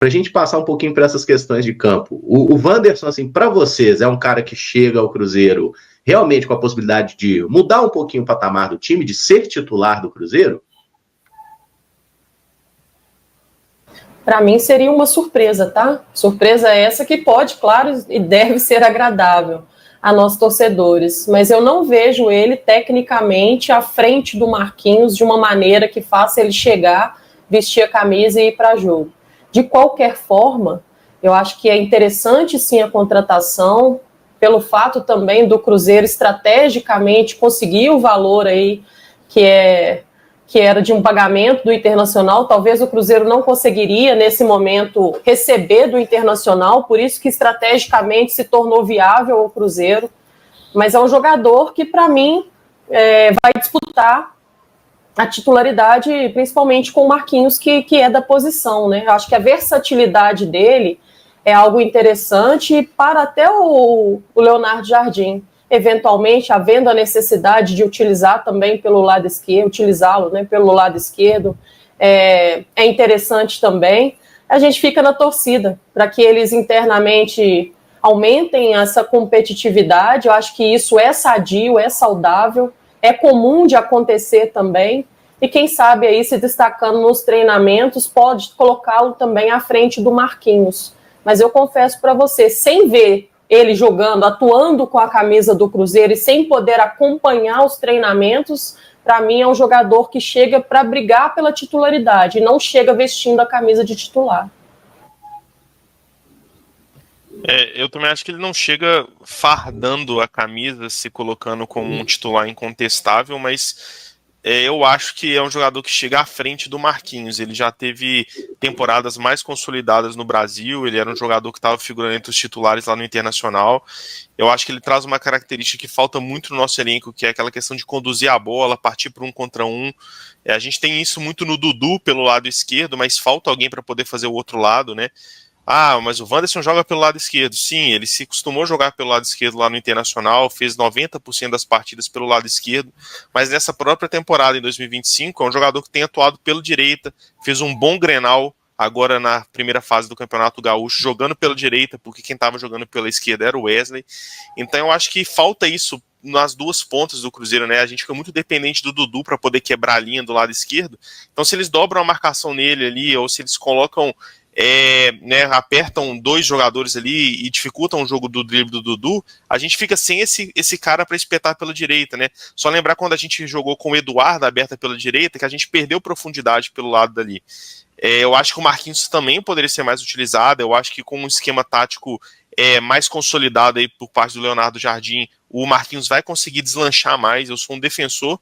para a gente passar um pouquinho para essas questões de campo. O Wanderson, assim, para vocês, é um cara que chega ao Cruzeiro realmente com a possibilidade de mudar um pouquinho o patamar do time, de ser titular do Cruzeiro? Para mim seria uma surpresa, tá? Surpresa essa que pode, claro, e deve ser agradável a nós torcedores, mas eu não vejo ele tecnicamente à frente do Marquinhos de uma maneira que faça ele chegar, vestir a camisa e ir para jogo. De qualquer forma, eu acho que é interessante sim a contratação, pelo fato também do Cruzeiro estrategicamente conseguir o valor aí que era de um pagamento do Internacional. Talvez o Cruzeiro não conseguiria, nesse momento, receber do Internacional, por isso que estrategicamente se tornou viável o Cruzeiro. Mas é um jogador que, para mim, vai disputar a titularidade, principalmente com o Marquinhos, que é da posição, né? Eu acho que a versatilidade dele é algo interessante para até o Leonardo Jardim, eventualmente havendo a necessidade de utilizar também pelo lado esquerdo, utilizá-lo, né, pelo lado esquerdo, é interessante também. A gente fica na torcida para que eles internamente aumentem essa competitividade. Eu acho que isso é sadio, é saudável, é comum de acontecer também. E quem sabe aí se destacando nos treinamentos pode colocá-lo também à frente do Marquinhos. Mas eu confesso para você, sem ver ele jogando, atuando com a camisa do Cruzeiro e sem poder acompanhar os treinamentos, para mim é um jogador que chega para brigar pela titularidade e não chega vestindo a camisa de titular. Eu também acho que ele não chega fardando a camisa, se colocando como um titular incontestável, mas eu acho que é um jogador que chega à frente do Marquinhos. Ele já teve temporadas mais consolidadas no Brasil, ele era um jogador que estava figurando entre os titulares lá no Internacional. Eu acho que ele traz uma característica que falta muito no nosso elenco, que é aquela questão de conduzir a bola, partir para um contra um. A gente tem isso muito no Dudu pelo lado esquerdo, mas falta alguém para poder fazer o outro lado, né? Ah, mas o Wanderson joga pelo lado esquerdo. Sim, ele se acostumou a jogar pelo lado esquerdo lá no Internacional, fez 90% das partidas pelo lado esquerdo, mas nessa própria temporada, em 2025, é um jogador que tem atuado pela direita, fez um bom Grenal agora na primeira fase do Campeonato Gaúcho, jogando pela direita, porque quem estava jogando pela esquerda era o Wesley. Então eu acho que falta isso nas duas pontas do Cruzeiro, né? A gente fica muito dependente do Dudu para poder quebrar a linha do lado esquerdo. Então se eles dobram a marcação nele ali, ou se eles colocam apertam dois jogadores ali e dificultam o jogo do drible do Dudu, a gente fica sem esse cara para espetar pela direita, né? Só lembrar quando a gente jogou com o Eduardo aberta pela direita, que a gente perdeu profundidade pelo lado dali. Eu acho que o Marquinhos também poderia ser mais utilizado. Eu acho que com um esquema tático mais consolidado aí por parte do Leonardo Jardim, o Marquinhos vai conseguir deslanchar mais. Eu sou um defensor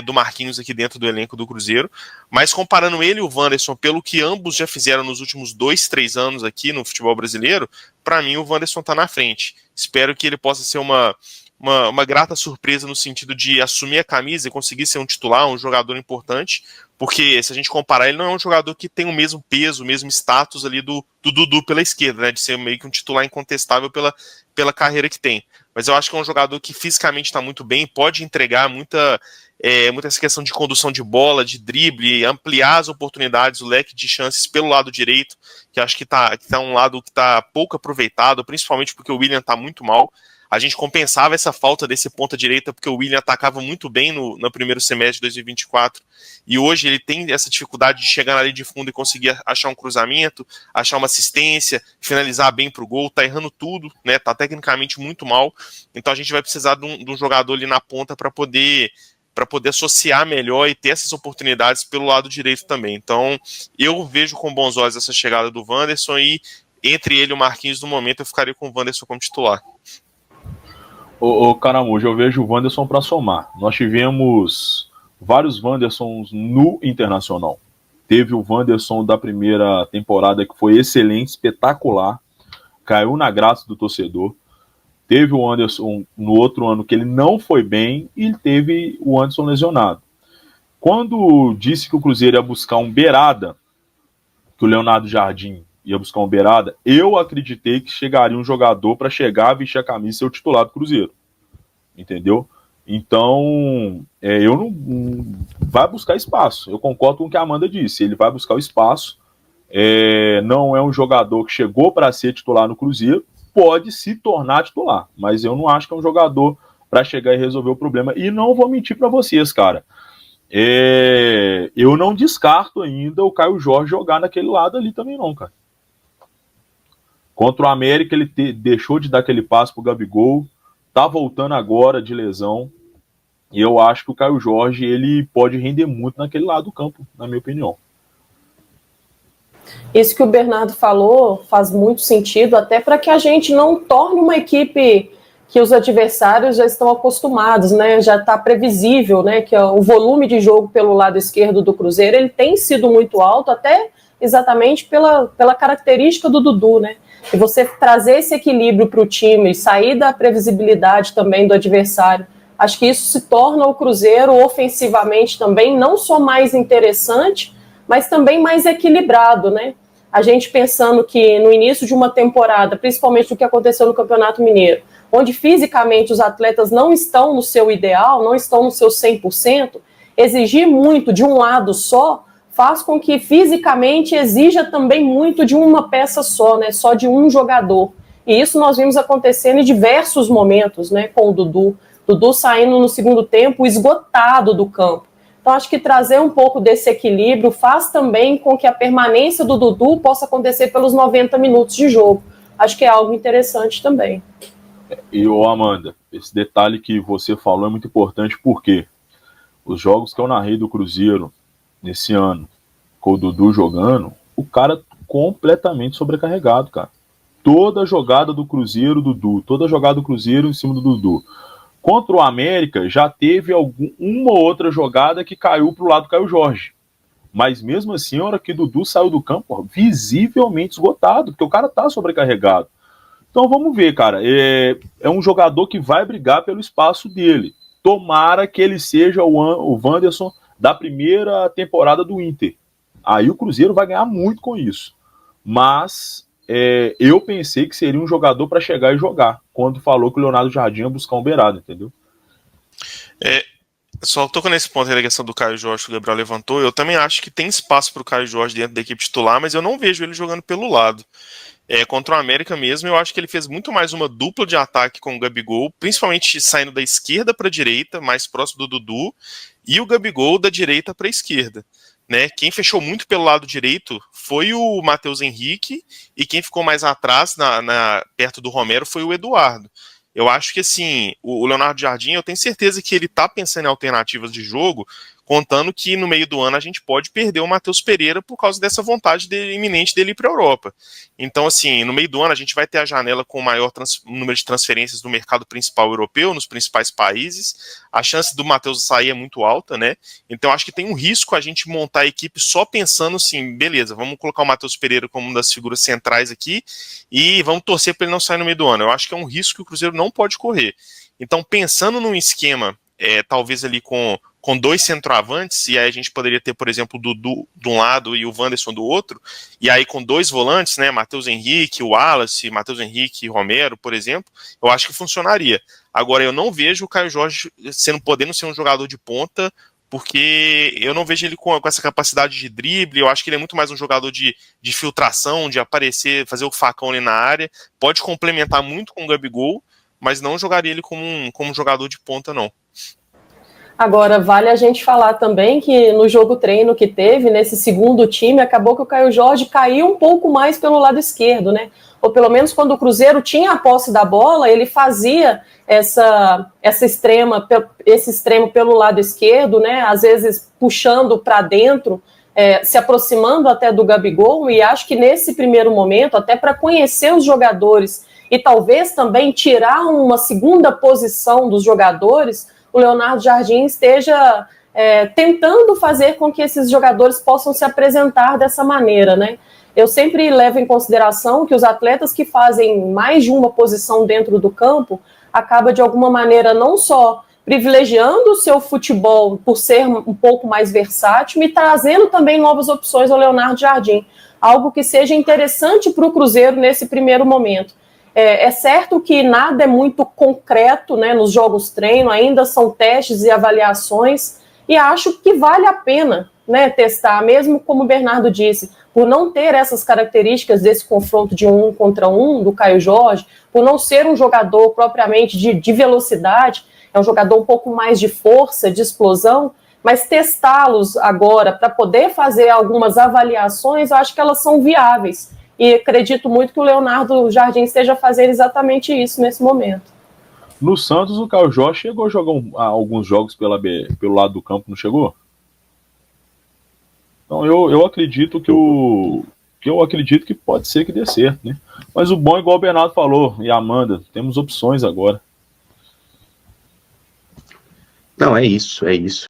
do Marquinhos aqui dentro do elenco do Cruzeiro, mas comparando ele e o Wanderson, pelo que ambos já fizeram nos últimos 2-3 anos aqui no futebol brasileiro, para mim o Wanderson está na frente. Espero que ele possa ser uma grata surpresa no sentido de assumir a camisa e conseguir ser um titular, um jogador importante, porque se a gente comparar, ele não é um jogador que tem o mesmo peso, o mesmo status ali do Dudu pela esquerda, né, de ser meio que um titular incontestável pela carreira que tem. Mas eu acho que é um jogador que fisicamente está muito bem, pode entregar muita essa questão de condução de bola, de drible, ampliar as oportunidades, o leque de chances pelo lado direito, que acho que tá um lado que está pouco aproveitado, principalmente porque o William está muito mal. A gente compensava essa falta desse ponta direita porque o William atacava muito bem no primeiro semestre de 2024 e hoje ele tem essa dificuldade de chegar na linha de fundo e conseguir achar um cruzamento, achar uma assistência, finalizar bem pro gol, tá errando tudo, né? Tá tecnicamente muito mal, então a gente vai precisar de um jogador ali na ponta para poder associar melhor e ter essas oportunidades pelo lado direito também. Então eu vejo com bons olhos essa chegada do Wanderson e entre ele e o Marquinhos no momento eu ficaria com o Wanderson como titular. Ô Caramujo, eu vejo o Wanderson para somar. Nós tivemos vários Wandersons no Internacional. Teve o Wanderson da primeira temporada que foi excelente, espetacular, caiu na graça do torcedor. Teve o Anderson no outro ano que ele não foi bem e teve o Anderson lesionado. Quando disse que o Cruzeiro ia buscar um beirada, que o Leonardo Jardim ia buscar um beirada, eu acreditei que chegaria um jogador para chegar, vestir a camisa e ser o titular do Cruzeiro. Entendeu? Então, eu não vai buscar espaço. Eu concordo com o que a Amanda disse. Ele vai buscar o espaço. Não é um jogador que chegou para ser titular no Cruzeiro, pode se tornar titular, mas eu não acho que é um jogador para chegar e resolver o problema. E não vou mentir para vocês, cara. Eu não descarto ainda o Caio Jorge jogar naquele lado ali também não, cara. Contra o América ele deixou de dar aquele passe pro Gabigol, tá voltando agora de lesão, e eu acho que o Caio Jorge ele pode render muito naquele lado do campo, na minha opinião. Isso que o Bernardo falou faz muito sentido, até para que a gente não torne uma equipe que os adversários já estão acostumados, né? Já está previsível, né? Que o volume de jogo pelo lado esquerdo do Cruzeiro ele tem sido muito alto, até exatamente pela característica do Dudu, né? E você trazer esse equilíbrio para o time, sair da previsibilidade também do adversário, acho que isso se torna o Cruzeiro ofensivamente também não só mais interessante, mas também mais equilibrado, né? A gente pensando que no início de uma temporada, principalmente o que aconteceu no Campeonato Mineiro, onde fisicamente os atletas não estão no seu ideal, não estão no seu 100%, exigir muito de um lado só faz com que fisicamente exija também muito de uma peça só, né? Só de um jogador. E isso nós vimos acontecendo em diversos momentos, né? Com o Dudu. Dudu saindo no segundo tempo esgotado do campo. Então, acho que trazer um pouco desse equilíbrio faz também com que a permanência do Dudu possa acontecer pelos 90 minutos de jogo. Acho que é algo interessante também. E, Amanda, esse detalhe que você falou é muito importante porque os jogos que eu narrei do Cruzeiro nesse ano, com o Dudu jogando, o cara completamente sobrecarregado, cara. Toda jogada do Cruzeiro, Dudu. Toda jogada do Cruzeiro em cima do Dudu. Contra o América, já teve uma ou outra jogada que caiu pro lado do Caio Jorge. Mas mesmo assim, a hora que o Dudu saiu do campo, visivelmente esgotado, porque o cara tá sobrecarregado. Então vamos ver, cara. É um jogador que vai brigar pelo espaço dele. Tomara que ele seja o Wanderson da primeira temporada do Inter. Aí o Cruzeiro vai ganhar muito com isso. Mas eu pensei que seria um jogador para chegar e jogar, quando falou que o Leonardo Jardim ia buscar um beirado, entendeu? Só tocando nesse ponto da questão do Caio Jorge que o Gabriel levantou, eu também acho que tem espaço para o Caio Jorge dentro da equipe titular, mas eu não vejo ele jogando pelo lado. Contra o América mesmo, eu acho que ele fez muito mais uma dupla de ataque com o Gabigol, principalmente saindo da esquerda para a direita, mais próximo do Dudu, e o Gabigol da direita para a esquerda. Né? Quem fechou muito pelo lado direito foi o Matheus Henrique, e quem ficou mais atrás, perto do Romero, foi o Eduardo. Eu acho que assim, o Leonardo Jardim, eu tenho certeza que ele está pensando em alternativas de jogo, contando que no meio do ano a gente pode perder o Matheus Pereira por causa dessa vontade iminente dele ir para a Europa. Então, assim, no meio do ano a gente vai ter a janela com o maior número de transferências do mercado principal europeu, nos principais países. A chance do Matheus sair é muito alta, né? Então, acho que tem um risco a gente montar a equipe só pensando assim, beleza, vamos colocar o Matheus Pereira como uma das figuras centrais aqui e vamos torcer para ele não sair no meio do ano. Eu acho que é um risco que o Cruzeiro não pode correr. Então, pensando num esquema, talvez ali com dois centroavantes, e aí a gente poderia ter, por exemplo, o Dudu de um lado e o Wanderson do outro, e aí com dois volantes, né, Matheus Henrique, o Wallace, Matheus Henrique e Romero, por exemplo, eu acho que funcionaria. Agora, eu não vejo o Caio Jorge podendo ser um jogador de ponta, porque eu não vejo ele com essa capacidade de drible, eu acho que ele é muito mais um jogador de filtração, de aparecer, fazer o facão ali na área, pode complementar muito com o Gabigol, mas não jogaria ele como um jogador de ponta, não. Agora, vale a gente falar também que no jogo treino que teve, nesse segundo time, acabou que o Caio Jorge caiu um pouco mais pelo lado esquerdo, né? Ou pelo menos quando o Cruzeiro tinha a posse da bola, ele fazia esse extremo pelo lado esquerdo, né? Às vezes puxando para dentro, se aproximando até do Gabigol, e acho que nesse primeiro momento, até para conhecer os jogadores e talvez também tirar uma segunda posição dos jogadores, o Leonardo Jardim esteja tentando fazer com que esses jogadores possam se apresentar dessa maneira, né? Eu sempre levo em consideração que os atletas que fazem mais de uma posição dentro do campo acabam, de alguma maneira, não só privilegiando o seu futebol por ser um pouco mais versátil e trazendo também novas opções ao Leonardo Jardim, algo que seja interessante para o Cruzeiro nesse primeiro momento. É certo que nada é muito concreto, né, nos jogos treino, ainda são testes e avaliações, e acho que vale a pena né, testar, mesmo como o Bernardo disse, por não ter essas características desse confronto de 1 contra 1 do Caio Jorge, por não ser um jogador propriamente de velocidade, é um jogador um pouco mais de força, de explosão, mas testá-los agora para poder fazer algumas avaliações, eu acho que elas são viáveis. E acredito muito que o Leonardo Jardim esteja fazendo exatamente isso nesse momento. No Santos, o Caio Jorge chegou a jogar alguns jogos pelo lado do campo, não chegou? Então eu acredito que pode ser que dê certo, né? Mas o bom, igual o Bernardo falou, e a Amanda, temos opções agora. Não, é isso, é isso.